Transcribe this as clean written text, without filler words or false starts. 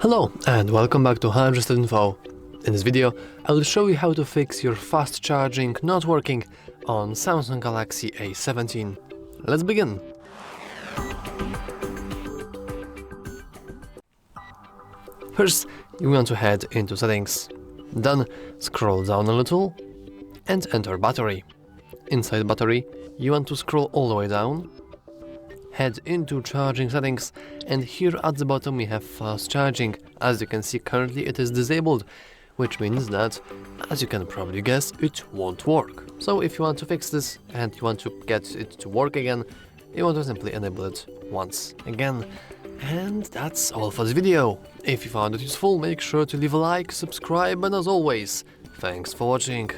Hello and welcome back to HardReset.Info. In this video, I will show you how to fix your fast charging not working on Samsung Galaxy A17. Let's begin! First, you want to head into settings. Then scroll down a little and enter battery. Inside battery, you want to scroll all the way down. Head into charging settings, and here at the bottom we have fast charging. As you can see, currently it is disabled, which means that, as you can probably guess, it won't work. So if you want to fix this and you want to get it to work again, you want to simply enable it once again. And that's all for this video. If you found it useful, make sure to leave a like, subscribe, and as always, thanks for watching.